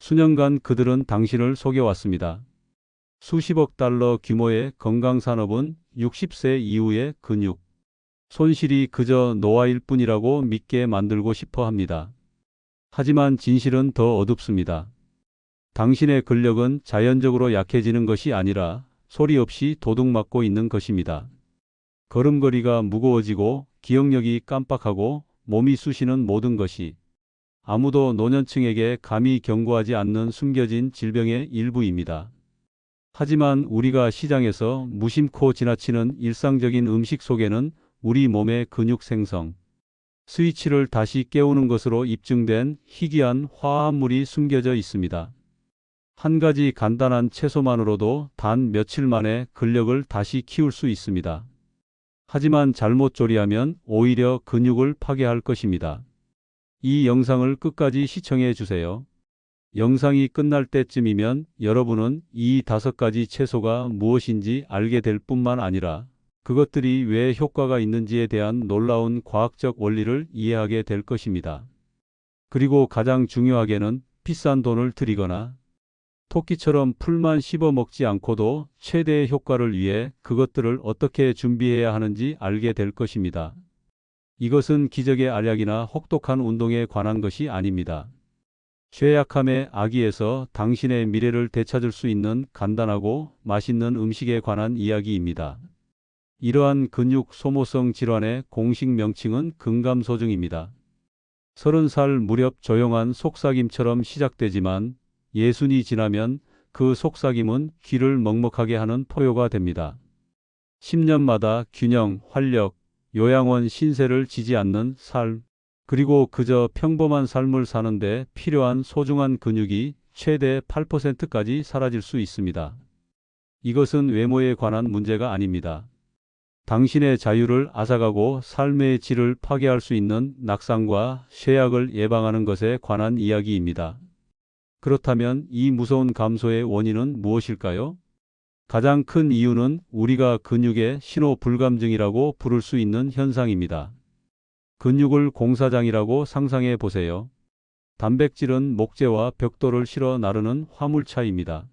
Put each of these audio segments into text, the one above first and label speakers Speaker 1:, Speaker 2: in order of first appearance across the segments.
Speaker 1: 수년간 그들은 당신을 속여왔습니다. 수십억 달러 규모의 건강산업은 60세 이후의 근육 손실이 그저 노화일 뿐이라고 믿게 만들고 싶어 합니다. 하지만 진실은 더 어둡습니다. 당신의 근력은 자연적으로 약해지는 것이 아니라 소리 없이 도둑맞고 있는 것입니다. 걸음걸이가 무거워지고 기억력이 깜빡하고 몸이 쑤시는 모든 것이 아무도 노년층에게 감히 경고하지 않는 숨겨진 질병의 일부입니다. 하지만 우리가 시장에서 무심코 지나치는 일상적인 음식 속에는 우리 몸의 근육 생성 스위치를 다시 깨우는 것으로 입증된 희귀한 화합물이 숨겨져 있습니다. 한 가지 간단한 채소만으로도 단 며칠 만에 근력을 다시 키울 수 있습니다. 하지만 잘못 조리하면 오히려 근육을 파괴할 것입니다. 이 영상을 끝까지 시청해 주세요. 영상이 끝날 때쯤이면 여러분은 이 5가지 채소가 무엇인지 알게 될 뿐만 아니라 그것들이 왜 효과가 있는지에 대한 놀라운 과학적 원리를 이해하게 될 것입니다. 그리고 가장 중요하게는 비싼 돈을 들이거나 토끼처럼 풀만 씹어 먹지 않고도 최대의 효과를 위해 그것들을 어떻게 준비해야 하는지 알게 될 것입니다. 이것은 기적의 알약이나 혹독한 운동에 관한 것이 아닙니다. 쇠약함의 아기에서 당신의 미래를 되찾을 수 있는 간단하고 맛있는 음식에 관한 이야기입니다. 이러한 근육 소모성 질환의 공식 명칭은 근감소증입니다. 30살 무렵 조용한 속삭임처럼 시작되지만 예순이 지나면 그 속삭임은 귀를 먹먹하게 하는 포효가 됩니다. 10년마다 균형, 활력, 요양원 신세를 지지 않는 삶, 그리고 그저 평범한 삶을 사는데 필요한 소중한 근육이 최대 8%까지 사라질 수 있습니다. 이것은 외모에 관한 문제가 아닙니다. 당신의 자유를 앗아가고 삶의 질을 파괴할 수 있는 낙상과 쇠약을 예방하는 것에 관한 이야기입니다. 그렇다면 이 무서운 감소의 원인은 무엇일까요? 가장 큰 이유는 우리가 근육의 신호 불감증이라고 부를 수 있는 현상입니다. 근육을 공사장이라고 상상해 보세요. 단백질은 목재와 벽돌을 실어 나르는 화물차입니다.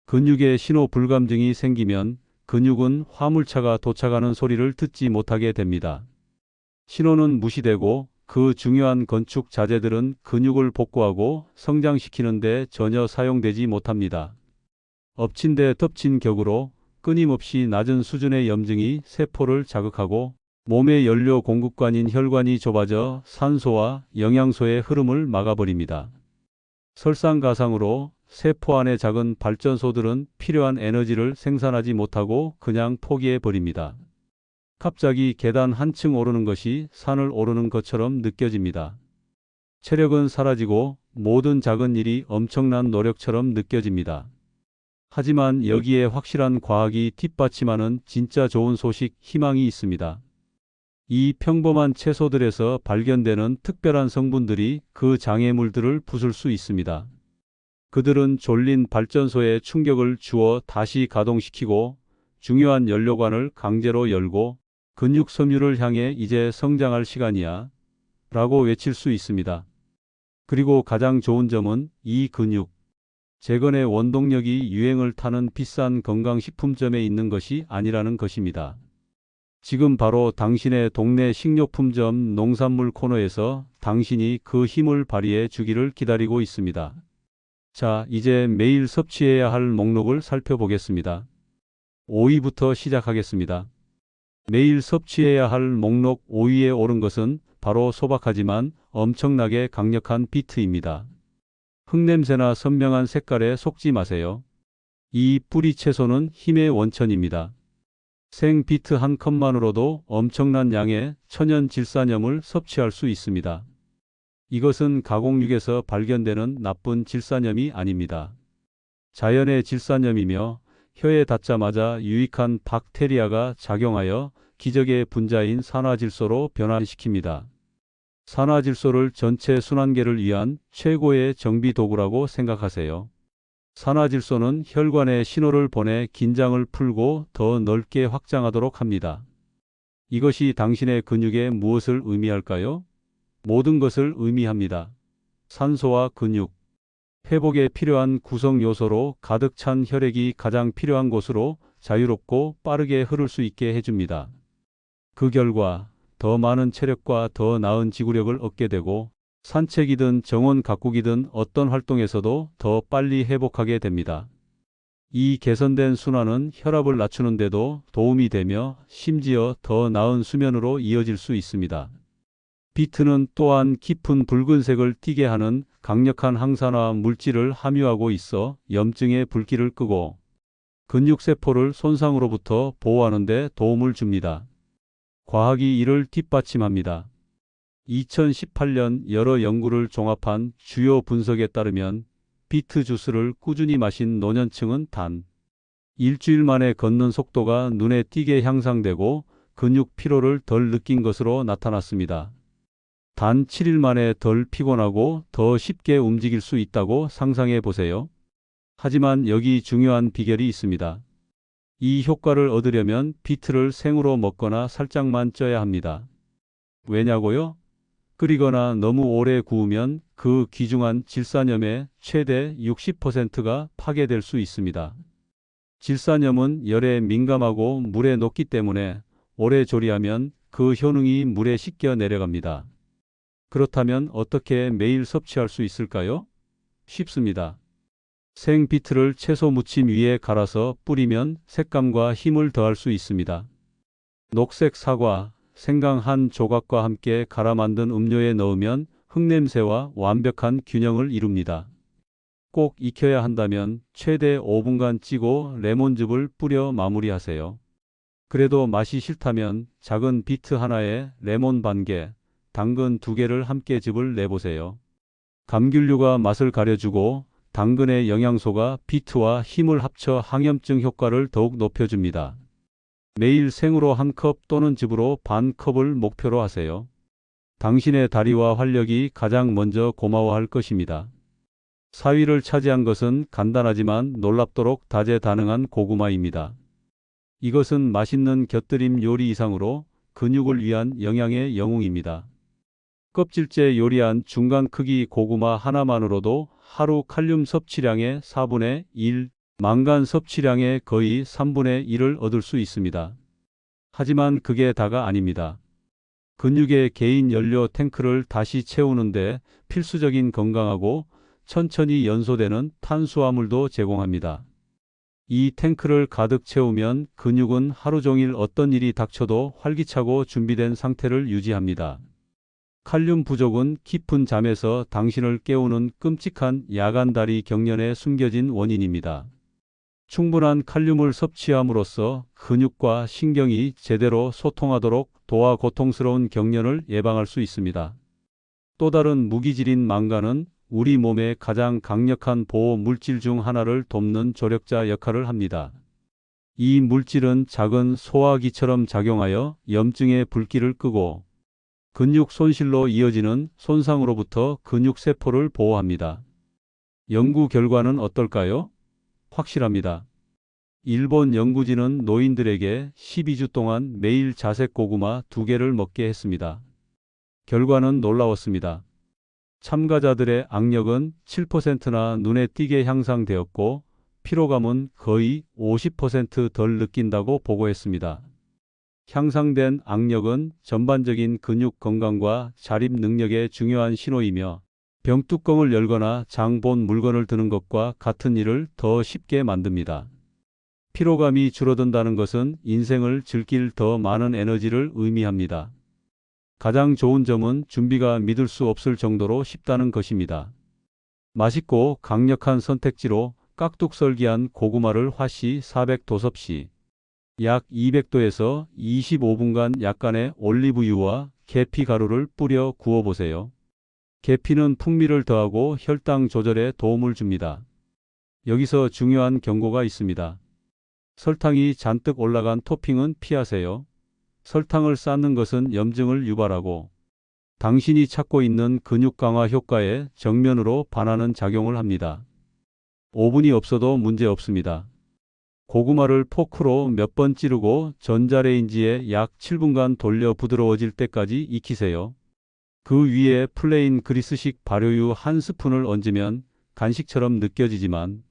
Speaker 1: 근육의 신호 불감증이 생기면 근육은 화물차가 도착하는 소리를 듣지 못하게 됩니다. 신호는 무시되고 그 중요한 건축 자재들은 근육을 복구하고 성장시키는 데 전혀 사용되지 못합니다. 엎친 데 덮친 격으로 끊임없이 낮은 수준의 염증이 세포를 자극하고 몸의 연료 공급관인 혈관이 좁아져 산소와 영양소의 흐름을 막아버립니다. 설상가상으로 세포 안의 작은 발전소들은 필요한 에너지를 생산하지 못하고 그냥 포기해버립니다. 갑자기 계단 한층 오르는 것이 산을 오르는 것처럼 느껴집니다. 체력은 사라지고 모든 작은 일이 엄청난 노력처럼 느껴집니다. 하지만 여기에 확실한 과학이 뒷받침하는 진짜 좋은 소식, 희망이 있습니다. 이 평범한 채소들에서 발견되는 특별한 성분들이 그 장애물들을 부술 수 있습니다. 그들은 졸린 발전소에 충격을 주어 다시 가동시키고 중요한 연료관을 강제로 열고 근육 섬유를 향해 이제 성장할 시간이야 라고 외칠 수 있습니다. 그리고 가장 좋은 점은 이 근육 재건의 원동력이 유행을 타는 비싼 건강식품점에 있는 것이 아니라는 것입니다. 지금 바로 당신의 동네 식료품점 농산물 코너에서 당신이 그 힘을 발휘해 주기를 기다리고 있습니다. 자, 이제 매일 섭취해야 할 목록을 살펴보겠습니다. 5위부터 시작하겠습니다. 매일 섭취해야 할 목록 5위에 오른 것은 바로 소박하지만 엄청나게 강력한 비트입니다. 흙냄새나 선명한 색깔에 속지 마세요. 이 뿌리 채소는 힘의 원천입니다. 생 비트 한 컵만으로도 엄청난 양의 천연 질산염을 섭취할 수 있습니다. 이것은 가공육에서 발견되는 나쁜 질산염이 아닙니다. 자연의 질산염이며 혀에 닿자마자 유익한 박테리아가 작용하여 기적의 분자인 산화질소로 변환시킵니다. 산화질소를 전체 순환계를 위한 최고의 정비 도구라고 생각하세요. 산화질소는 혈관에 신호를 보내 긴장을 풀고 더 넓게 확장하도록 합니다. 이것이 당신의 근육에 무엇을 의미할까요? 모든 것을 의미합니다. 산소와 근육, 회복에 필요한 구성 요소로 가득 찬 혈액이 가장 필요한 곳으로 자유롭고 빠르게 흐를 수 있게 해줍니다. 그 결과 더 많은 체력과 더 나은 지구력을 얻게 되고 산책이든 정원 가꾸기든 어떤 활동에서도 더 빨리 회복하게 됩니다. 이 개선된 순환은 혈압을 낮추는 데도 도움이 되며 심지어 더 나은 수면으로 이어질 수 있습니다. 비트는 또한 깊은 붉은색을 띠게 하는 강력한 항산화 물질을 함유하고 있어 염증의 불길을 끄고 근육세포를 손상으로부터 보호하는 데 도움을 줍니다. 과학이 이를 뒷받침합니다. 2018년 여러 연구를 종합한 주요 분석에 따르면 비트 주스를 꾸준히 마신 노년층은 단 일주일 만에 걷는 속도가 눈에 띄게 향상되고 근육 피로를 덜 느낀 것으로 나타났습니다. 단 7일 만에 덜 피곤하고 더 쉽게 움직일 수 있다고 상상해 보세요. 하지만 여기 중요한 비결이 있습니다. 이 효과를 얻으려면 비트를 생으로 먹거나 살짝만 쪄야 합니다. 왜냐고요? 끓이거나 너무 오래 구우면 그 귀중한 질산염의 최대 60%가 파괴될 수 있습니다. 질산염은 열에 민감하고 물에 녹기 때문에 오래 조리하면 그 효능이 물에 씻겨 내려갑니다. 그렇다면 어떻게 매일 섭취할 수 있을까요? 쉽습니다. 생 비트를 채소 무침 위에 갈아서 뿌리면 색감과 힘을 더할 수 있습니다. 녹색 사과, 생강 한 조각과 함께 갈아 만든 음료에 넣으면 흙냄새와 완벽한 균형을 이룹니다. 꼭 익혀야 한다면 최대 5분간 찌고 레몬즙을 뿌려 마무리하세요. 그래도 맛이 싫다면 작은 비트 하나에 레몬 반 개, 당근 2개를 함께 즙을 내보세요. 감귤류가 맛을 가려주고 당근의 영양소가 비트와 힘을 합쳐 항염증 효과를 더욱 높여줍니다. 매일 생으로 한 컵 또는 즙으로 반 컵을 목표로 하세요. 당신의 다리와 활력이 가장 먼저 고마워할 것입니다. 4위를 차지한 것은 간단하지만 놀랍도록 다재다능한 고구마입니다. 이것은 맛있는 곁들임 요리 이상으로 근육을 위한 영양의 영웅입니다. 껍질째 요리한 중간 크기 고구마 하나만으로도 하루 칼륨 섭취량의 4분의 1, 망간 섭취량의 거의 3분의 1을 얻을 수 있습니다. 하지만 그게 다가 아닙니다. 근육의 개인 연료 탱크를 다시 채우는데 필수적인 건강하고 천천히 연소되는 탄수화물도 제공합니다. 이 탱크를 가득 채우면 근육은 하루 종일 어떤 일이 닥쳐도 활기차고 준비된 상태를 유지합니다. 칼륨 부족은 깊은 잠에서 당신을 깨우는 끔찍한 야간다리 경련에 숨겨진 원인입니다. 충분한 칼륨을 섭취함으로써 근육과 신경이 제대로 소통하도록 도와 고통스러운 경련을 예방할 수 있습니다. 또 다른 무기질인 망간은 우리 몸의 가장 강력한 보호 물질 중 하나를 돕는 조력자 역할을 합니다. 이 물질은 작은 소화기처럼 작용하여 염증의 불길을 끄고 근육 손실로 이어지는 손상으로부터 근육 세포를 보호합니다. 연구 결과는 어떨까요? 확실합니다. 일본 연구진은 노인들에게 12주 동안 매일 자색 고구마 2개를 먹게 했습니다. 결과는 놀라웠습니다. 참가자들의 악력은 7%나 눈에 띄게 향상되었고 피로감은 거의 50%덜 느낀다고 보고했습니다. 향상된 악력은 전반적인 근육 건강과 자립 능력의 중요한 신호이며 병뚜껑을 열거나 장 본 물건을 드는 것과 같은 일을 더 쉽게 만듭니다. 피로감이 줄어든다는 것은 인생을 즐길 더 많은 에너지를 의미합니다. 가장 좋은 점은 준비가 믿을 수 없을 정도로 쉽다는 것입니다. 맛있고 강력한 선택지로 깍둑썰기한 고구마를 화씨 400도 섭씨 약 200도에서 25분간 약간의 올리브유와 계피 가루를 뿌려 구워보세요. 계피는 풍미를 더하고 혈당 조절에 도움을 줍니다. 여기서 중요한 경고가 있습니다. 설탕이 잔뜩 올라간 토핑은 피하세요. 설탕을 쌓는 것은 염증을 유발하고 당신이 찾고 있는 근육 강화 효과에 정면으로 반하는 작용을 합니다. 오븐이 없어도 문제 없습니다. 고구마를 포크로 몇 번 찌르고 전자레인지에 약 7분간 돌려 부드러워질 때까지 익히세요. 그 위에 플레인 그리스식 발효유 한 스푼을 얹으면 간식처럼 느껴지지만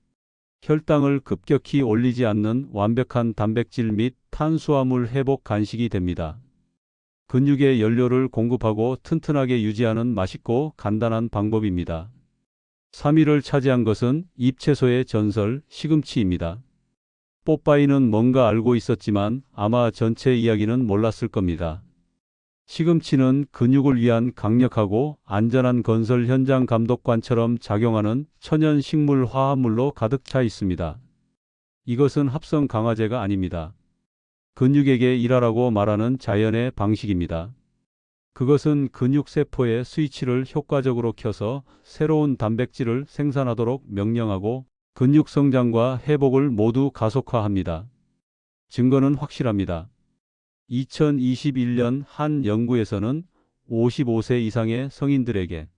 Speaker 1: 혈당을 급격히 올리지 않는 완벽한 단백질 및 탄수화물 회복 간식이 됩니다. 근육에 연료를 공급하고 튼튼하게 유지하는 맛있고 간단한 방법입니다. 3위를 차지한 것은 잎채소의 전설 시금치입니다. 뽀빠이는 뭔가 알고 있었지만 아마 전체 이야기는 몰랐을 겁니다. 시금치는 근육을 위한 강력하고 안전한 건설 현장 감독관처럼 작용하는 천연 식물 화합물로 가득 차 있습니다. 이것은 합성 강화제가 아닙니다. 근육에게 일하라고 말하는 자연의 방식입니다. 그것은 근육 세포의 스위치를 효과적으로 켜서 새로운 단백질을 생산하도록 명령하고 근육 성장과 회복을 모두 가속화합니다. 증거는 확실합니다. 2021년 한 연구에서는 55세 이상의 성인들에게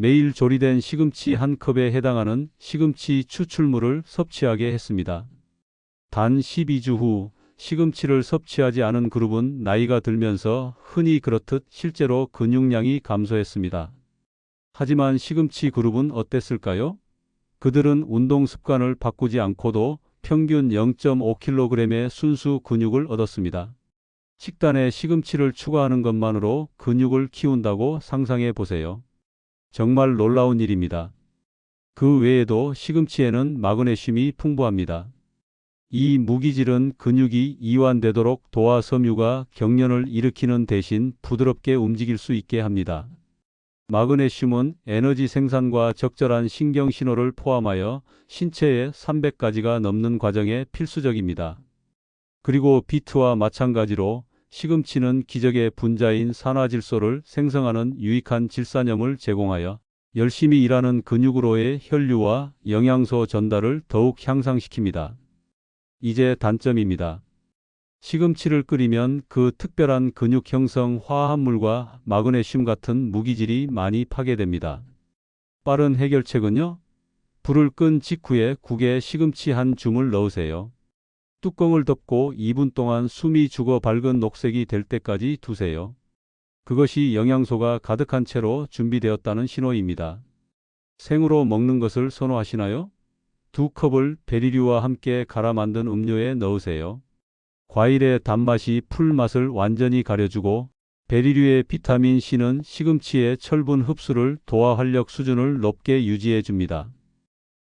Speaker 1: 매일 조리된 시금치 한 컵에 해당하는 시금치 추출물을 섭취하게 했습니다. 단 12주 후 시금치를 섭취하지 않은 그룹은 나이가 들면서 흔히 그렇듯 실제로 근육량이 감소했습니다. 하지만 시금치 그룹은 어땠을까요? 그들은 운동 습관을 바꾸지 않고도 평균 0.5kg의 순수 근육을 얻었습니다. 식단에 시금치를 추가하는 것만으로 근육을 키운다고 상상해 보세요. 정말 놀라운 일입니다. 그 외에도 시금치에는 마그네슘이 풍부합니다. 이 무기질은 근육이 이완되도록 도와 섬유가 경련을 일으키는 대신 부드럽게 움직일 수 있게 합니다. 마그네슘은 에너지 생산과 적절한 신경 신호를 포함하여 신체의 300가지가 넘는 과정에 필수적입니다. 그리고 비트와 마찬가지로 시금치는 기적의 분자인 산화질소를 생성하는 유익한 질산염을 제공하여 열심히 일하는 근육으로의 혈류와 영양소 전달을 더욱 향상시킵니다. 이제 단점입니다. 시금치를 끓이면 그 특별한 근육 형성 화합물과 마그네슘 같은 무기질이 많이 파괴됩니다. 빠른 해결책은요? 불을 끈 직후에 국에 시금치 한 줌을 넣으세요. 뚜껑을 덮고 2분 동안 숨이 죽어 밝은 녹색이 될 때까지 두세요. 그것이 영양소가 가득한 채로 준비되었다는 신호입니다. 생으로 먹는 것을 선호하시나요? 2컵을 베리류와 함께 갈아 만든 음료에 넣으세요. 과일의 단맛이 풀맛을 완전히 가려주고 베리류의 비타민 C는 시금치의 철분 흡수를 도와 활력 수준을 높게 유지해 줍니다.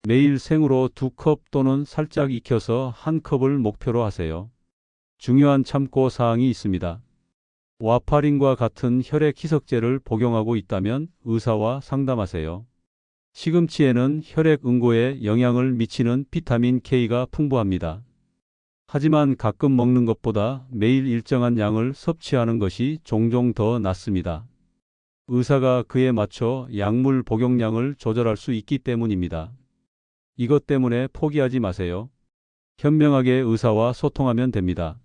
Speaker 1: 매일 생으로 2컵 또는 살짝 익혀서 1컵을 목표로 하세요. 중요한 참고 사항이 있습니다. 와파린과 같은 혈액 희석제를 복용하고 있다면 의사와 상담하세요. 시금치에는 혈액 응고에 영향을 미치는 비타민 K가 풍부합니다. 하지만 가끔 먹는 것보다 매일 일정한 양을 섭취하는 것이 종종 더 낫습니다. 의사가 그에 맞춰 약물 복용량을 조절할 수 있기 때문입니다. 이것 때문에 포기하지 마세요. 현명하게 의사와 소통하면 됩니다.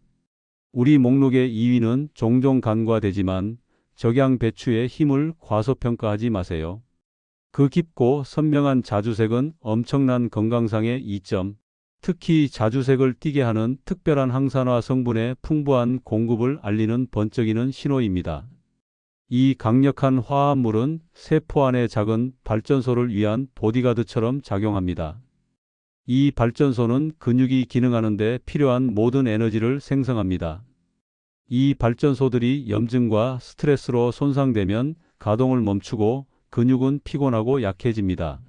Speaker 1: 우리 목록의 2위는 종종 간과되지만 적양 배추의 힘을 과소평가하지 마세요. 그 깊고 선명한 자주색은 엄청난 건강상의 이점, 특히 자주색을 띠게 하는 특별한 항산화 성분의 풍부한 공급을 알리는 번쩍이는 신호입니다. 이 강력한 화합물은 세포 안의 작은 발전소를 위한 보디가드처럼 작용합니다. 이 발전소는 근육이 기능하는 데 필요한 모든 에너지를 생성합니다. 이 발전소들이 염증과 스트레스로 손상되면 가동을 멈추고 근육은 피곤하고 약해집니다.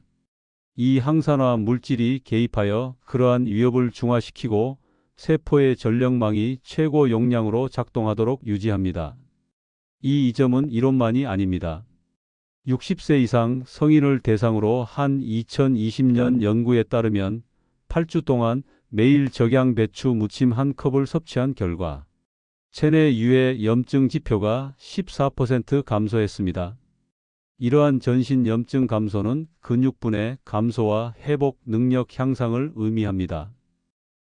Speaker 1: 이 항산화 물질이 개입하여 그러한 위협을 중화시키고 세포의 전력망이 최고 용량으로 작동하도록 유지합니다. 이 이점은 이론만이 아닙니다. 60세 이상 성인을 대상으로 한 2020년 연구에 따르면 8주 동안 매일 적양 배추 무침 1컵을 섭취한 결과 체내 유해 염증 지표가 14% 감소했습니다. 이러한 전신 염증 감소는 근육분해 감소와 회복 능력 향상을 의미합니다.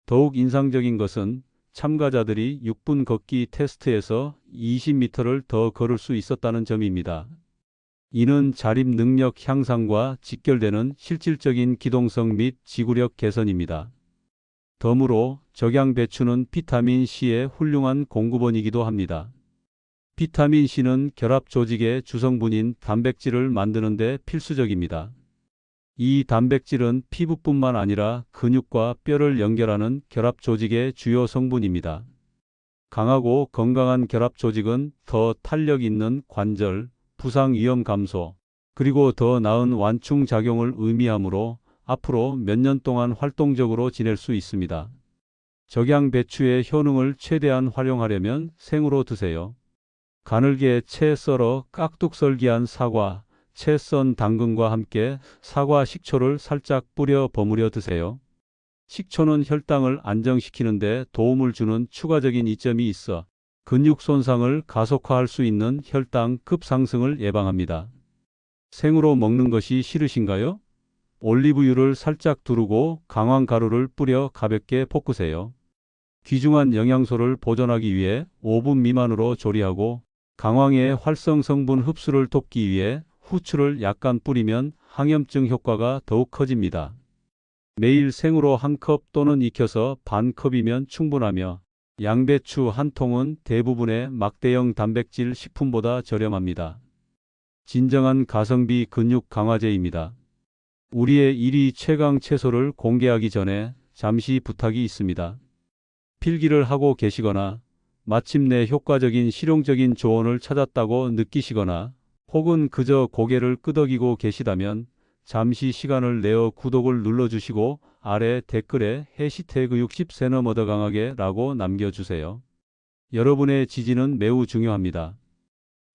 Speaker 1: 더욱 인상적인 것은 참가자들이 6분 걷기 테스트에서 20m를 더 걸을 수 있었다는 점입니다. 이는 자립 능력 향상과 직결되는 실질적인 기동성 및 지구력 개선입니다. 덤으로 적양 배추는 비타민 C의 훌륭한 공급원이기도 합니다. 비타민 C는 결합 조직의 주성분인 단백질을 만드는 데 필수적입니다. 이 단백질은 피부뿐만 아니라 근육과 뼈를 연결하는 결합 조직의 주요 성분입니다. 강하고 건강한 결합 조직은 더 탄력 있는 관절, 부상 위험 감소, 그리고 더 나은 완충 작용을 의미하므로 앞으로 몇 년 동안 활동적으로 지낼 수 있습니다. 적양 배추의 효능을 최대한 활용하려면 생으로 드세요. 가늘게 채 썰어 깍둑 썰기한 사과, 채 썬 당근과 함께 사과 식초를 살짝 뿌려 버무려 드세요. 식초는 혈당을 안정시키는 데 도움을 주는 추가적인 이점이 있어 근육 손상을 가속화할 수 있는 혈당 급상승을 예방합니다. 생으로 먹는 것이 싫으신가요? 올리브유를 살짝 두르고 강황 가루를 뿌려 가볍게 볶으세요. 귀중한 영양소를 보존하기 위해 5분 미만으로 조리하고 강황의 활성 성분 흡수를 돕기 위해 후추를 약간 뿌리면 항염증 효과가 더욱 커집니다. 매일 생으로 한 컵 또는 익혀서 반 컵이면 충분하며 양배추 한 통은 대부분의 막대형 단백질 식품보다 저렴합니다. 진정한 가성비 근육 강화제입니다. 우리의 1위 최강 채소를 공개하기 전에 잠시 부탁이 있습니다. 필기를 하고 계시거나 마침내 효과적인 실용적인 조언을 찾았다고 느끼시거나 혹은 그저 고개를 끄덕이고 계시다면 잠시 시간을 내어 구독을 눌러주시고 아래 댓글에 해시태그 60세 넘어 더 강하게 라고 남겨주세요. 여러분의 지지는 매우 중요합니다.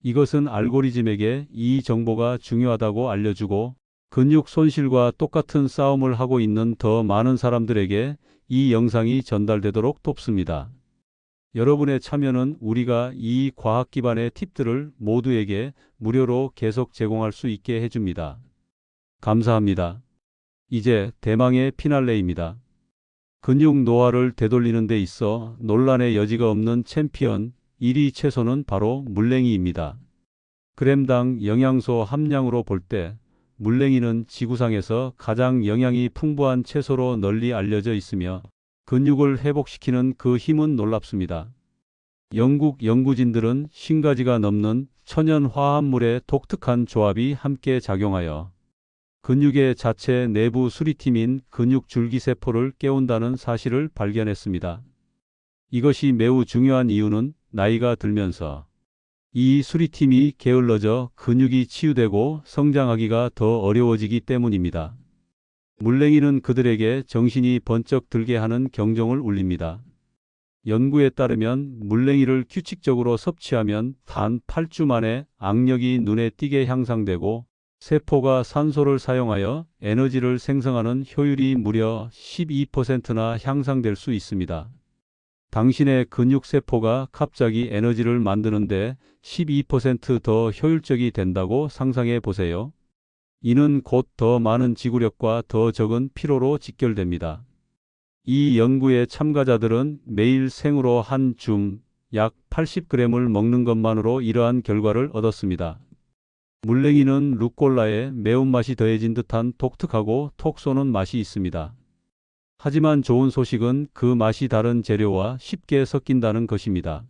Speaker 1: 이것은 알고리즘에게 이 정보가 중요하다고 알려주고 근육 손실과 똑같은 싸움을 하고 있는 더 많은 사람들에게 이 영상이 전달되도록 돕습니다. 여러분의 참여는 우리가 이 과학 기반의 팁들을 모두에게 무료로 계속 제공할 수 있게 해줍니다. 감사합니다. 이제 대망의 피날레입니다. 근육 노화를 되돌리는 데 있어 논란의 여지가 없는 챔피언 1위 채소는 바로 물냉이입니다. 그램당 영양소 함량으로 볼 때 물냉이는 지구상에서 가장 영양이 풍부한 채소로 널리 알려져 있으며 근육을 회복시키는 그 힘은 놀랍습니다. 영국 연구진들은 50가지가 넘는 천연 화합물의 독특한 조합이 함께 작용하여 근육의 자체 내부 수리팀인 근육 줄기세포를 깨운다는 사실을 발견했습니다. 이것이 매우 중요한 이유는 나이가 들면서 이 수리팀이 게을러져 근육이 치유되고 성장하기가 더 어려워지기 때문입니다. 물냉이는 그들에게 정신이 번쩍 들게 하는 경종을 울립니다. 연구에 따르면 물냉이를 규칙적으로 섭취하면 단 8주 만에 악력이 눈에 띄게 향상되고 세포가 산소를 사용하여 에너지를 생성하는 효율이 무려 12%나 향상될 수 있습니다. 당신의 근육세포가 갑자기 에너지를 만드는데 12% 효율적이 된다고 상상해 보세요. 이는 곧 더 많은 지구력과 더 적은 피로로 직결됩니다. 이 연구의 참가자들은 매일 생으로 한 줌, 약 80g을 먹는 것만으로 이러한 결과를 얻었습니다. 물냉이는 루꼴라에 매운맛이 더해진 듯한 독특하고 톡 쏘는 맛이 있습니다. 하지만 좋은 소식은 그 맛이 다른 재료와 쉽게 섞인다는 것입니다.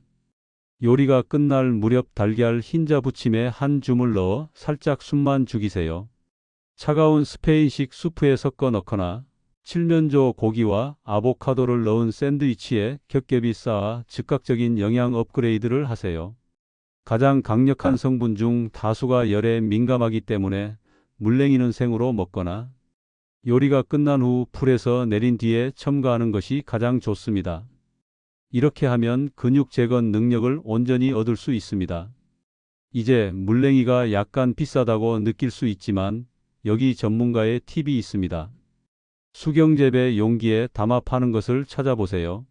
Speaker 1: 요리가 끝날 무렵 달걀 흰자 부침에 한 줌을 넣어 살짝 숨만 죽이세요. 차가운 스페인식 수프에 섞어 넣거나 칠면조 고기와 아보카도를 넣은 샌드위치에 겹겹이 쌓아 즉각적인 영양 업그레이드를 하세요. 가장 강력한 성분 중 다수가 열에 민감하기 때문에 물냉이는 생으로 먹거나 요리가 끝난 후 풀에서 내린 뒤에 첨가하는 것이 가장 좋습니다. 이렇게 하면 근육 재건 능력을 온전히 얻을 수 있습니다. 이제 물냉이가 약간 비싸다고 느낄 수 있지만 여기 전문가의 팁이 있습니다. 수경재배 용기에 담아 파는 것을 찾아보세요.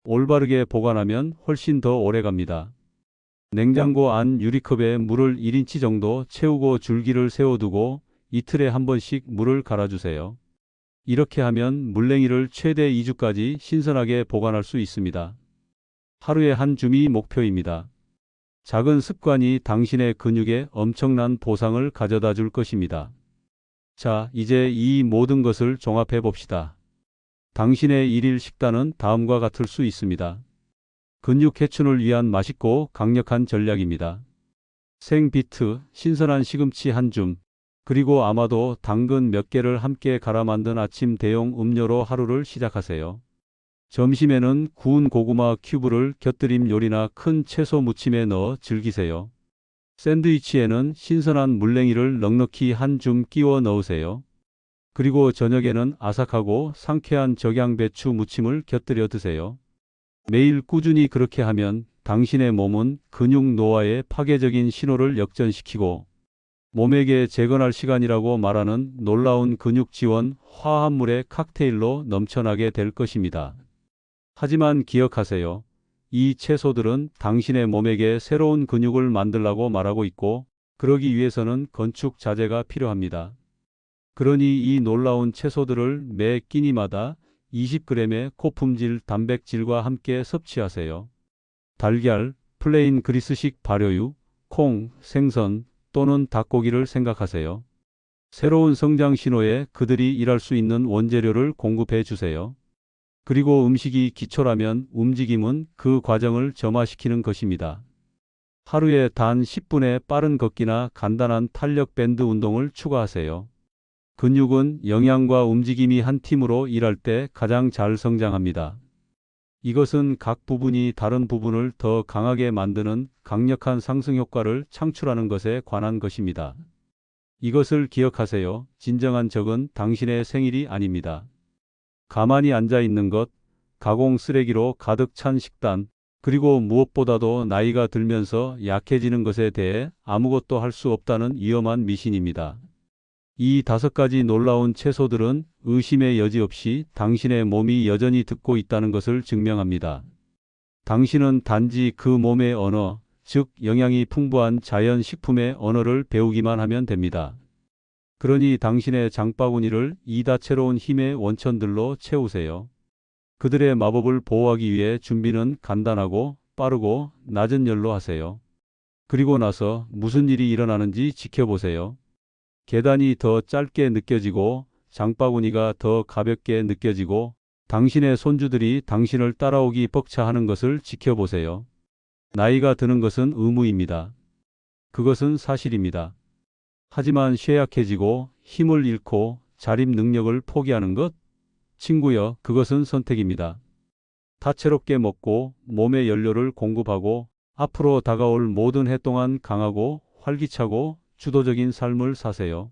Speaker 1: 올바르게 보관하면 훨씬 더 오래 갑니다. 냉장고 안 유리컵에 물을 1인치 정도 채우고 줄기를 세워두고 이틀에 한 번씩 물을 갈아주세요. 이렇게 하면 물냉이를 최대 2주까지 신선하게 보관할 수 있습니다. 하루에 한 줌이 목표입니다. 작은 습관이 당신의 근육에 엄청난 보상을 가져다 줄 것입니다. 자, 이제 이 모든 것을 종합해 봅시다. 당신의 일일 식단은 다음과 같을 수 있습니다. 근육 회춘을 위한 맛있고 강력한 전략입니다. 생비트, 신선한 시금치 한 줌, 그리고 아마도 당근 몇 개를 함께 갈아 만든 아침 대용 음료로 하루를 시작하세요. 점심에는 구운 고구마 큐브를 곁들임 요리나 큰 채소 무침에 넣어 즐기세요. 샌드위치에는 신선한 물냉이를 넉넉히 한 줌 끼워 넣으세요. 그리고 저녁에는 아삭하고 상쾌한 적양배추 무침을 곁들여 드세요. 매일 꾸준히 그렇게 하면 당신의 몸은 근육 노화의 파괴적인 신호를 역전시키고 몸에게 재건할 시간이라고 말하는 놀라운 근육 지원 화합물의 칵테일로 넘쳐나게 될 것입니다. 하지만 기억하세요. 이 채소들은 당신의 몸에게 새로운 근육을 만들라고 말하고 있고, 그러기 위해서는 건축 자재가 필요합니다. 그러니 이 놀라운 채소들을 매 끼니마다 20g의 고품질 단백질과 함께 섭취하세요. 달걀, 플레인 그리스식 발효유, 콩, 생선 또는 닭고기를 생각하세요. 새로운 성장 신호에 그들이 일할 수 있는 원재료를 공급해 주세요. 그리고 음식이 기초라면 움직임은 그 과정을 점화시키는 것입니다. 하루에 단 10분의 빠른 걷기나 간단한 탄력 밴드 운동을 추가하세요. 근육은 영양과 움직임이 한 팀으로 일할 때 가장 잘 성장합니다. 이것은 각 부분이 다른 부분을 더 강하게 만드는 강력한 상승 효과를 창출하는 것에 관한 것입니다. 이것을 기억하세요. 진정한 적은 당신의 생일이 아닙니다. 가만히 앉아 있는 것, 가공 쓰레기로 가득 찬 식단, 그리고 무엇보다도 나이가 들면서 약해지는 것에 대해 아무것도 할 수 없다는 위험한 미신입니다. 이 5가지 놀라운 채소들은 의심의 여지 없이 당신의 몸이 여전히 듣고 있다는 것을 증명합니다. 당신은 단지 그 몸의 언어, 즉 영양이 풍부한 자연 식품의 언어를 배우기만 하면 됩니다. 그러니 당신의 장바구니를 이 다채로운 힘의 원천들로 채우세요. 그들의 마법을 보호하기 위해 준비는 간단하고 빠르고 낮은 열로 하세요. 그리고 나서 무슨 일이 일어나는지 지켜보세요. 계단이 더 짧게 느껴지고 장바구니가 더 가볍게 느껴지고 당신의 손주들이 당신을 따라오기 벅차하는 것을 지켜보세요. 나이가 드는 것은 의무입니다. 그것은 사실입니다. 하지만 쇠약해지고 힘을 잃고 자립 능력을 포기하는 것? 친구여, 그것은 선택입니다. 다채롭게 먹고 몸에 연료를 공급하고 앞으로 다가올 모든 해 동안 강하고 활기차고 주도적인 삶을 사세요.